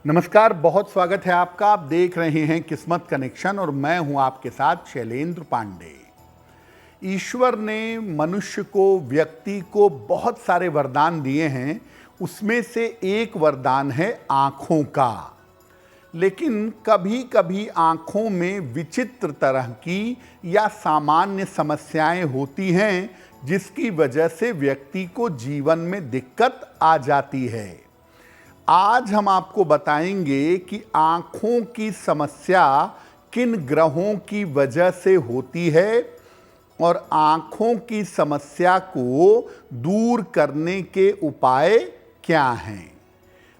नमस्कार, बहुत स्वागत है आपका। आप देख रहे हैं किस्मत कनेक्शन और मैं हूं आपके साथ शैलेंद्र पांडे। ईश्वर ने मनुष्य को, व्यक्ति को बहुत सारे वरदान दिए हैं। उसमें से एक वरदान है आँखों का। लेकिन कभी कभी आँखों में विचित्र तरह की या सामान्य समस्याएं होती हैं, जिसकी वजह से व्यक्ति को जीवन में दिक्कत आ जाती है। आज हम आपको बताएंगे कि आँखों की समस्या किन ग्रहों की वजह से होती है और आँखों की समस्या को दूर करने के उपाय क्या हैं।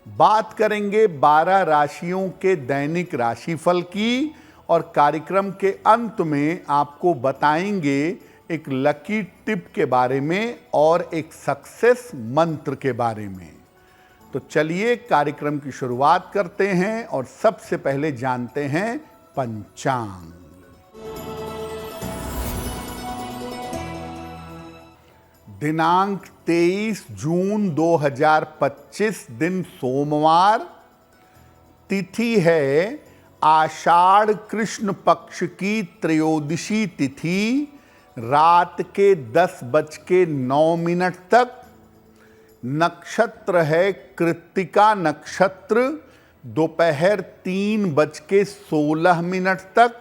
बात करेंगे 12 राशियों के दैनिक राशिफल की और कार्यक्रम के अंत में आपको बताएंगे एक लकी टिप के बारे में और एक सक्सेस मंत्र के बारे में। तो चलिए कार्यक्रम की शुरुआत करते हैं और सबसे पहले जानते हैं पंचांग। दिनांक 23 जून 2025 दिन सोमवार। तिथि है आषाढ़ कृष्ण पक्ष की त्रयोदशी तिथि, रात के 10:09 तक। नक्षत्र है कृत्तिका नक्षत्र, दोपहर 3:16 तक।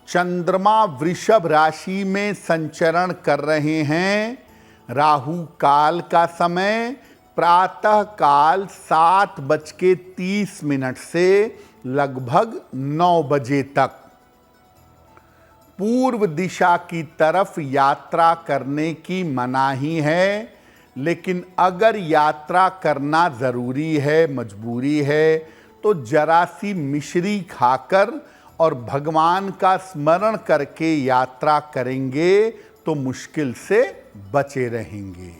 चंद्रमा वृषभ राशि में संचरण कर रहे हैं। राहु काल का समय प्रातः काल 7:30 से लगभग 9 बजे तक। पूर्व दिशा की तरफ यात्रा करने की मनाही है, लेकिन अगर यात्रा करना ज़रूरी है, मजबूरी है, तो जरा सी मिश्री खाकर और भगवान का स्मरण करके यात्रा करेंगे तो मुश्किल से बचे रहेंगे।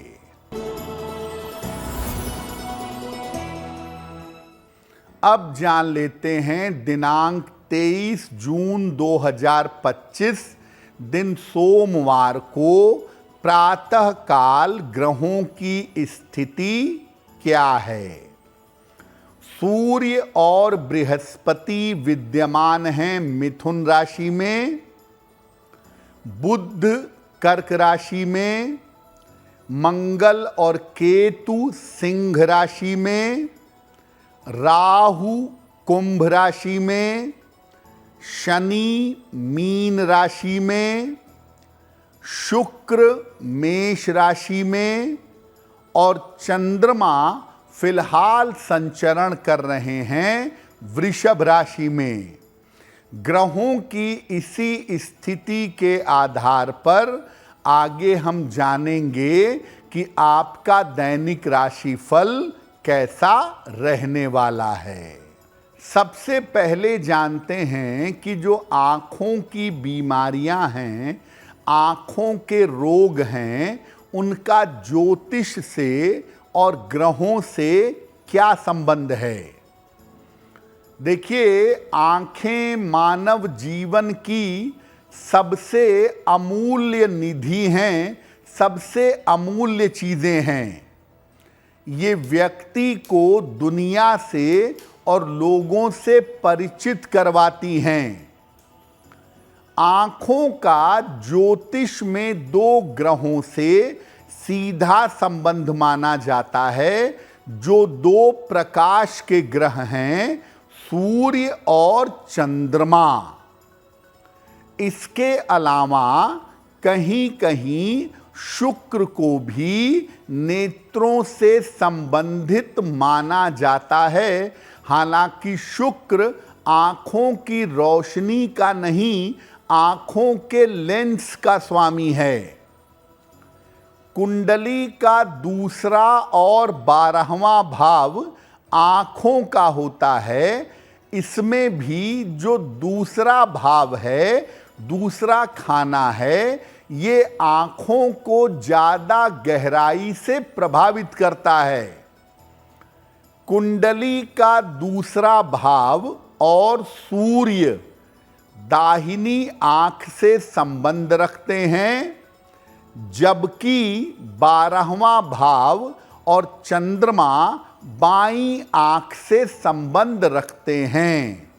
अब जान लेते हैं दिनांक 23 जून 2025 दिन सोमवार को प्रातः काल ग्रहों की स्थिति क्या है। सूर्य और बृहस्पति विद्यमान हैं मिथुन राशि में, बुध कर्क राशि में, मंगल और केतु सिंह राशि में, राहु कुंभ राशि में, शनि मीन राशि में, शुक्र मेष राशि में और चंद्रमा फिलहाल संचरण कर रहे हैं वृषभ राशि में। ग्रहों की इसी स्थिति के आधार पर आगे हम जानेंगे कि आपका दैनिक राशिफल कैसा रहने वाला है। सबसे पहले जानते हैं कि जो आँखों की बीमारियां हैं, आँखों के रोग हैं, उनका ज्योतिष से और ग्रहों से क्या संबंध है। देखिए, आँखें मानव जीवन की सबसे अमूल्य निधि हैं, सबसे अमूल्य चीज़ें हैं। ये व्यक्ति को दुनिया से और लोगों से परिचित करवाती हैं। आँखों का ज्योतिष में 2 ग्रहों से सीधा संबंध माना जाता है, जो 2 प्रकाश के ग्रह हैं, सूर्य और चंद्रमा। इसके अलावा कहीं कहीं शुक्र को भी नेत्रों से संबंधित माना जाता है। हालांकि शुक्र आँखों की रोशनी का नहीं, आँखों के लेंस का स्वामी है। कुंडली का दूसरा और 12वां भाव आँखों का होता है। इसमें भी जो दूसरा भाव है, दूसरा खाना है, ये आँखों को ज़्यादा गहराई से प्रभावित करता है। कुंडली का दूसरा भाव और सूर्य दाहिनी आँख से संबंध रखते हैं, जबकि 12वां भाव और चंद्रमा बाईं आंख से संबंध रखते हैं।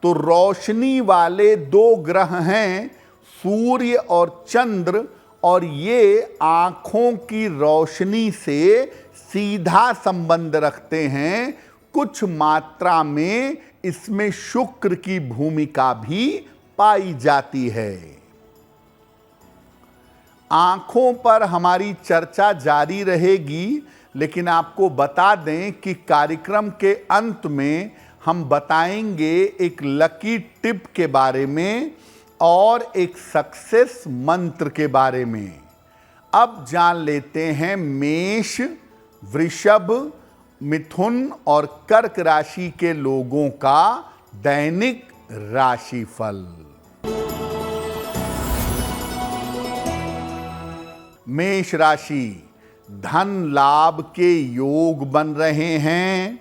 तो रोशनी वाले दो ग्रह हैं, सूर्य और चंद्र, और ये आंखों की रोशनी से सीधा संबंध रखते हैं। कुछ मात्रा में इसमें शुक्र की भूमिका भी पाई जाती है। आंखों पर हमारी चर्चा जारी रहेगी, लेकिन आपको बता दें कि कार्यक्रम के अंत में हम बताएंगे एक लकी टिप के बारे में और एक सक्सेस मंत्र के बारे में। अब जान लेते हैं मेष, वृषभ, मिथुन और कर्क राशि के लोगों का दैनिक राशिफल। मेष राशि, धन लाभ के योग बन रहे हैं।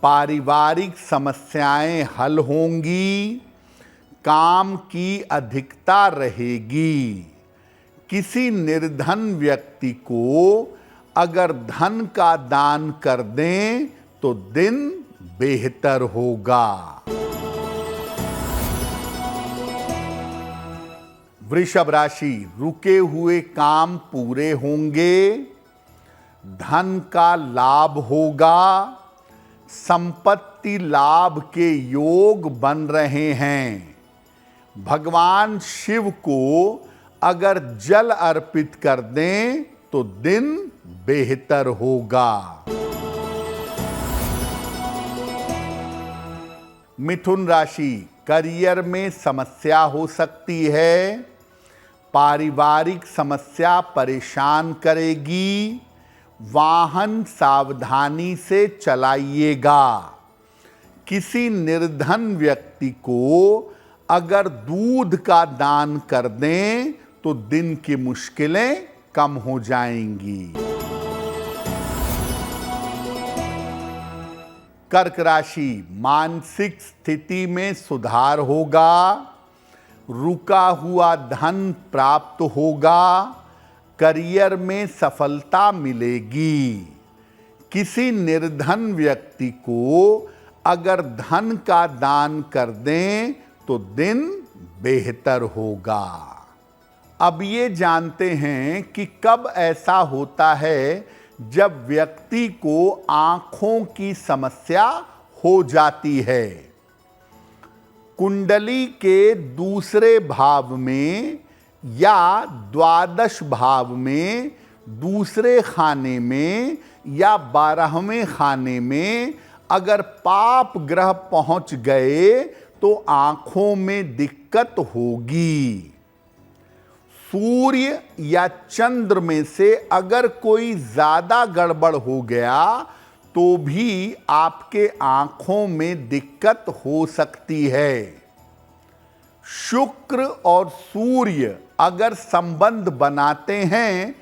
पारिवारिक समस्याएं हल होंगी। काम की अधिकता रहेगी। किसी निर्धन व्यक्ति को अगर धन का दान कर दें तो दिन बेहतर होगा। वृषभ राशि, रुके हुए काम पूरे होंगे। धन का लाभ होगा। संपत्ति लाभ के योग बन रहे हैं। भगवान शिव को अगर जल अर्पित कर दें तो दिन बेहतर होगा। मिथुन राशि, करियर में समस्या हो सकती है। पारिवारिक समस्या परेशान करेगी। वाहन सावधानी से चलाइएगा। किसी निर्धन व्यक्ति को अगर दूध का दान कर दें तो दिन की मुश्किलें कम हो जाएंगी। कर्क राशि, मानसिक स्थिति में सुधार होगा। रुका हुआ धन प्राप्त होगा। करियर में सफलता मिलेगी। किसी निर्धन व्यक्ति को अगर धन का दान कर दें तो दिन बेहतर होगा। अब ये जानते हैं कि कब ऐसा होता है जब व्यक्ति को आंखों की समस्या हो जाती है। कुंडली के दूसरे भाव में या द्वादश भाव में, दूसरे खाने में या 12वें खाने में अगर पाप ग्रह पहुंच गए तो आंखों में दिक्कत होगी। सूर्य या चंद्र में से अगर कोई ज्यादा गड़बड़ हो गया तो भी आपके आंखों में दिक्कत हो सकती है। शुक्र और सूर्य अगर संबंध बनाते हैं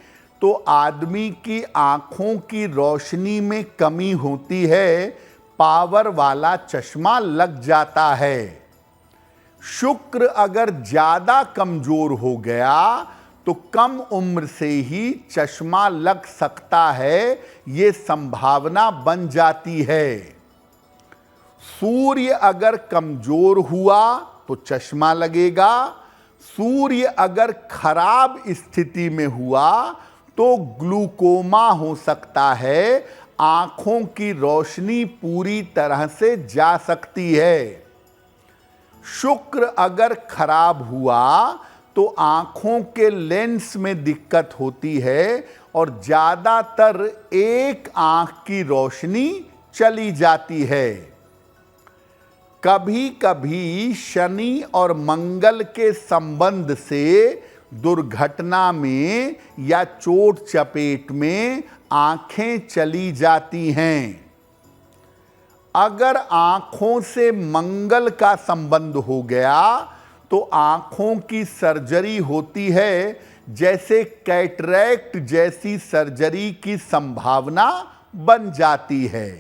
तो आदमी की आंखों की रोशनी में कमी होती है। पावर वाला चश्मा लग जाता है। शुक्र अगर ज्यादा कमजोर हो गया तो कम उम्र से ही चश्मा लग सकता है, ये संभावना बन जाती है। सूर्य अगर कमजोर हुआ तो चश्मा लगेगा। सूर्य अगर खराब स्थिति में हुआ तो ग्लूकोमा हो सकता है। आंखों की रोशनी पूरी तरह से जा सकती है। शुक्र अगर खराब हुआ तो आंखों के लेंस में दिक्कत होती है और ज्यादातर एक आंख की रोशनी चली जाती है। कभी कभी शनि और मंगल के संबंध से दुर्घटना में या चोट चपेट में आंखें चली जाती हैं। अगर आंखों से मंगल का संबंध हो गया तो आंखों की सर्जरी होती है, जैसे कैटरैक्ट जैसी सर्जरी की संभावना बन जाती है।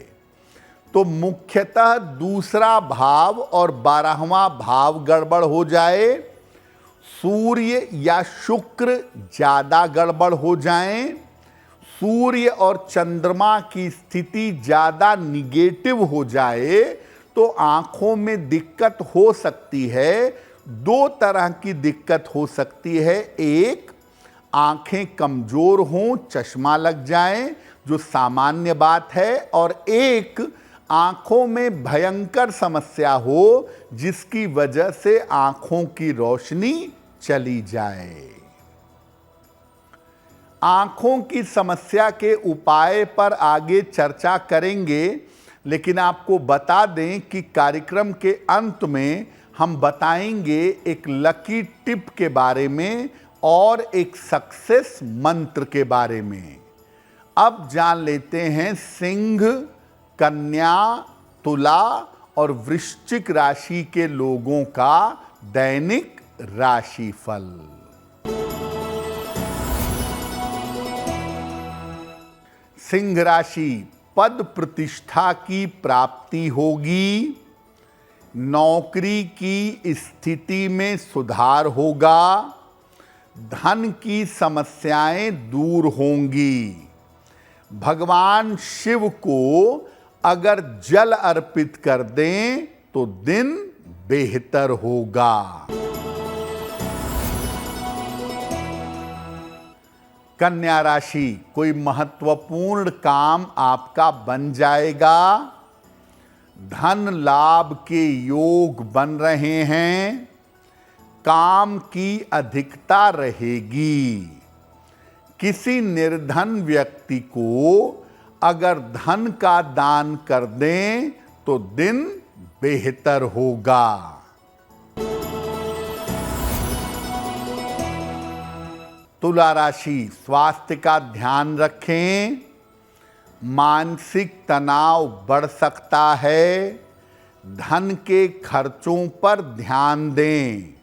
तो मुख्यतः दूसरा भाव और 12वां भाव गड़बड़ हो जाए, सूर्य या शुक्र ज्यादा गड़बड़ हो जाएं, सूर्य और चंद्रमा की स्थिति ज़्यादा निगेटिव हो जाए तो आंखों में दिक्कत हो सकती है। दो तरह की दिक्कत हो सकती है, एक आंखें कमजोर हों, चश्मा लग जाए, जो सामान्य बात है, और एक आंखों में भयंकर समस्या हो जिसकी वजह से आंखों की रोशनी चली जाए। आंखों की समस्या के उपाय पर आगे चर्चा करेंगे, लेकिन आपको बता दें कि कार्यक्रम के अंत में हम बताएंगे एक लकी टिप के बारे में और एक सक्सेस मंत्र के बारे में। अब जान लेते हैं सिंह, कन्या, तुला और वृश्चिक राशि के लोगों का दैनिक राशिफल। सिंह राशि, पद प्रतिष्ठा की प्राप्ति होगी, नौकरी की स्थिति में सुधार होगा, धन की समस्याएं दूर होंगी। भगवान शिव को अगर जल अर्पित कर दें तो दिन बेहतर होगा। कन्या राशि, कोई महत्वपूर्ण काम आपका बन जाएगा, धन लाभ के योग बन रहे हैं, काम की अधिकता रहेगी। किसी निर्धन व्यक्ति को अगर धन का दान कर दें तो दिन बेहतर होगा। तुला राशि, स्वास्थ्य का ध्यान रखें, मानसिक तनाव बढ़ सकता है, धन के खर्चों पर ध्यान दें।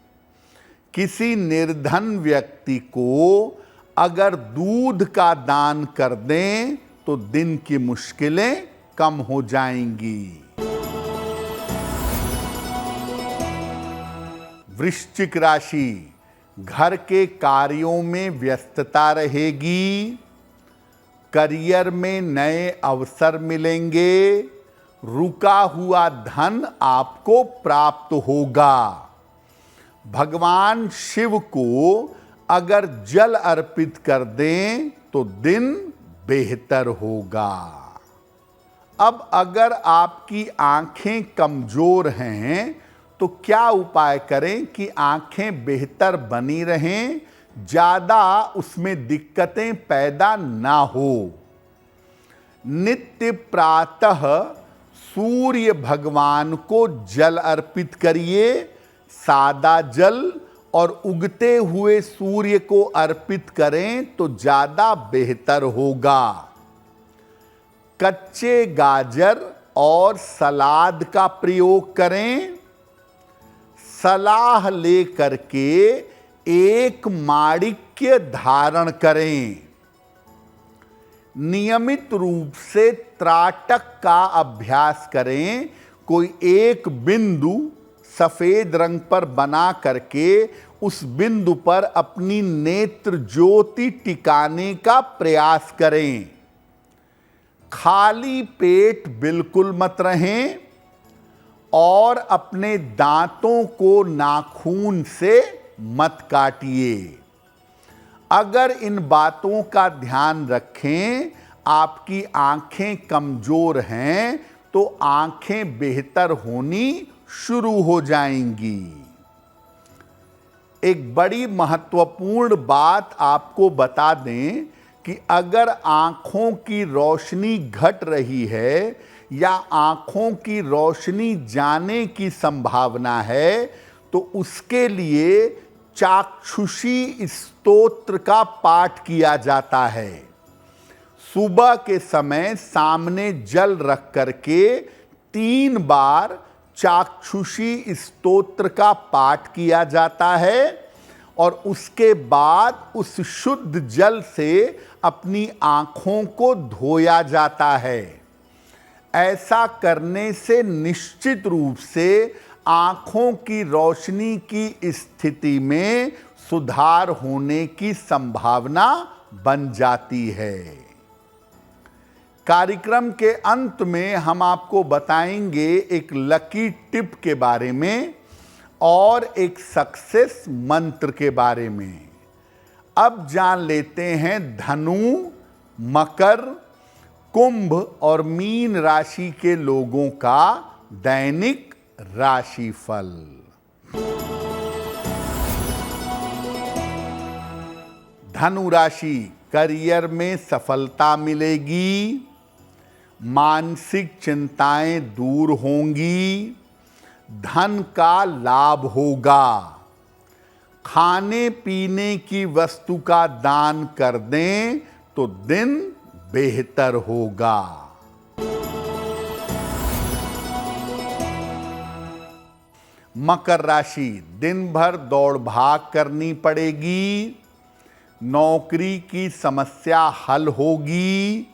किसी निर्धन व्यक्ति को अगर दूध का दान कर दें तो दिन की मुश्किलें कम हो जाएंगी। वृश्चिक राशि, घर के कार्यों में व्यस्तता रहेगी, करियर में नए अवसर मिलेंगे, रुका हुआ धन आपको प्राप्त होगा। भगवान शिव को अगर जल अर्पित कर दें तो दिन बेहतर होगा। अब अगर आपकी आंखें कमजोर हैं तो क्या उपाय करें कि आंखें बेहतर बनी रहें, ज़्यादा उसमें दिक्कतें पैदा ना हो। नित्य प्रातः सूर्य भगवान को जल अर्पित करिए, सादा जल, और उगते हुए सूर्य को अर्पित करें तो ज़्यादा बेहतर होगा। कच्चे गाजर और सलाद का प्रयोग करें। सलाह लेकर के एक माणिक्य धारण करें। नियमित रूप से त्राटक का अभ्यास करें। कोई एक बिंदु सफेद रंग पर बना करके उस बिंदु पर अपनी नेत्र ज्योति टिकाने का प्रयास करें। खाली पेट बिल्कुल मत रहें और अपने दांतों को नाखून से मत काटिए। अगर इन बातों का ध्यान रखें, आपकी आंखें कमजोर हैं तो आंखें बेहतर होनी शुरू हो जाएंगी। एक बड़ी महत्वपूर्ण बात आपको बता दें कि अगर आंखों की रोशनी घट रही है या आंखों की रोशनी जाने की संभावना है तो उसके लिए चाक्षुषी स्तोत्र का पाठ किया जाता है। सुबह के समय सामने जल रख करके 3 बार चाक्षुषी स्तोत्र का पाठ किया जाता है और उसके बाद उस शुद्ध जल से अपनी आंखों को धोया जाता है। ऐसा करने से निश्चित रूप से आंखों की रोशनी की स्थिति में सुधार होने की संभावना बन जाती है। कार्यक्रम के अंत में हम आपको बताएंगे एक लकी टिप के बारे में और एक सक्सेस मंत्र के बारे में। अब जान लेते हैं धनु, मकर, कुंभ और मीन राशि के लोगों का दैनिक राशिफल। धनु राशि, करियर में सफलता मिलेगी, मानसिक चिंताएं दूर होंगी, धन का लाभ होगा। खाने पीने की वस्तु का दान कर दें तो दिन बेहतर होगा। मकर राशि, दिन भर दौड़ भाग करनी पड़ेगी, नौकरी की समस्या हल होगी,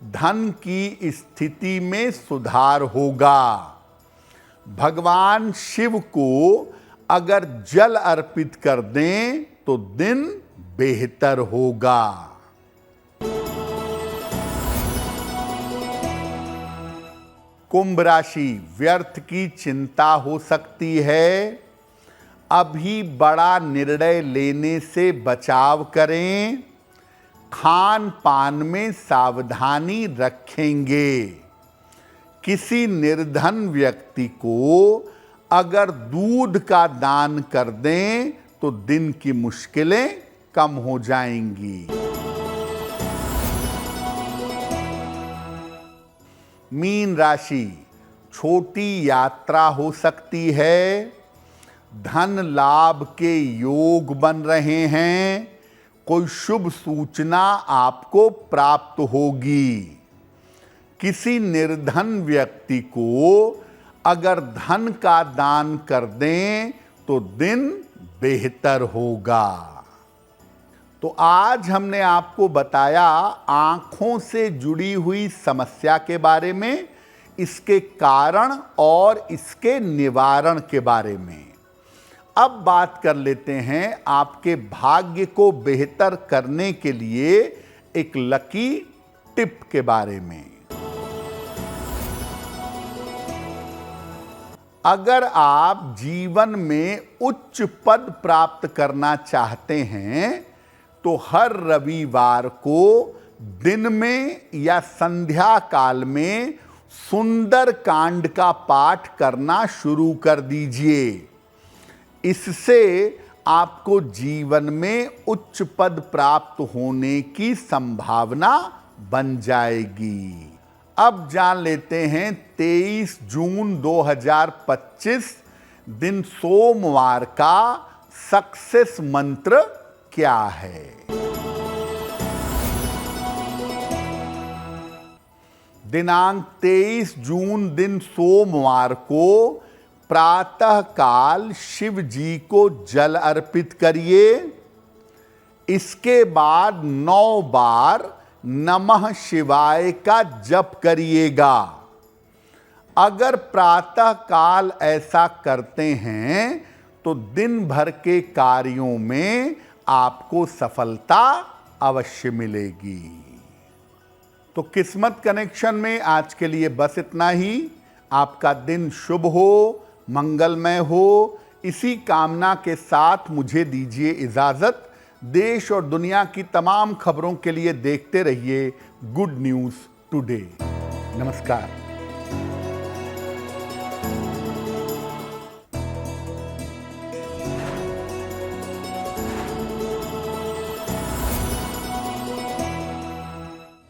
धन की स्थिति में सुधार होगा। भगवान शिव को अगर जल अर्पित कर दें तो दिन बेहतर होगा। कुंभ राशि, व्यर्थ की चिंता हो सकती है, अभी बड़ा निर्णय लेने से बचाव करें, खान पान में सावधानी रखेंगे। किसी निर्धन व्यक्ति को अगर दूध का दान कर दें तो दिन की मुश्किलें कम हो जाएंगी। मीन राशि, छोटी यात्रा हो सकती है, धन लाभ के योग बन रहे हैं, कोई शुभ सूचना आपको प्राप्त होगी। किसी निर्धन व्यक्ति को अगर धन का दान कर दें तो दिन बेहतर होगा। तो आज हमने आपको बताया आंखों से जुड़ी हुई समस्या के बारे में, इसके कारण और इसके निवारण के बारे में। अब बात कर लेते हैं आपके भाग्य को बेहतर करने के लिए एक लकी टिप के बारे में। अगर आप जीवन में उच्च पद प्राप्त करना चाहते हैं तो हर रविवार को दिन में या संध्या काल में सुंदर कांड का पाठ करना शुरू कर दीजिए। इससे आपको जीवन में उच्च पद प्राप्त होने की संभावना बन जाएगी। अब जान लेते हैं 23 जून 2025 दिन सोमवार का सक्सेस मंत्र क्या है। दिनांक 23 जून दिन सोमवार को प्रातः काल शिव जी को जल अर्पित करिए। इसके बाद 9 बार नमः शिवाय का जप करिएगा। अगर प्रातः काल ऐसा करते हैं तो दिन भर के कार्यों में आपको सफलता अवश्य मिलेगी। तो किस्मत कनेक्शन में आज के लिए बस इतना ही। आपका दिन शुभ हो, मंगलमय हो, इसी कामना के साथ मुझे दीजिए इजाजत। देश और दुनिया की तमाम खबरों के लिए देखते रहिए गुड न्यूज़ टुडे। नमस्कार।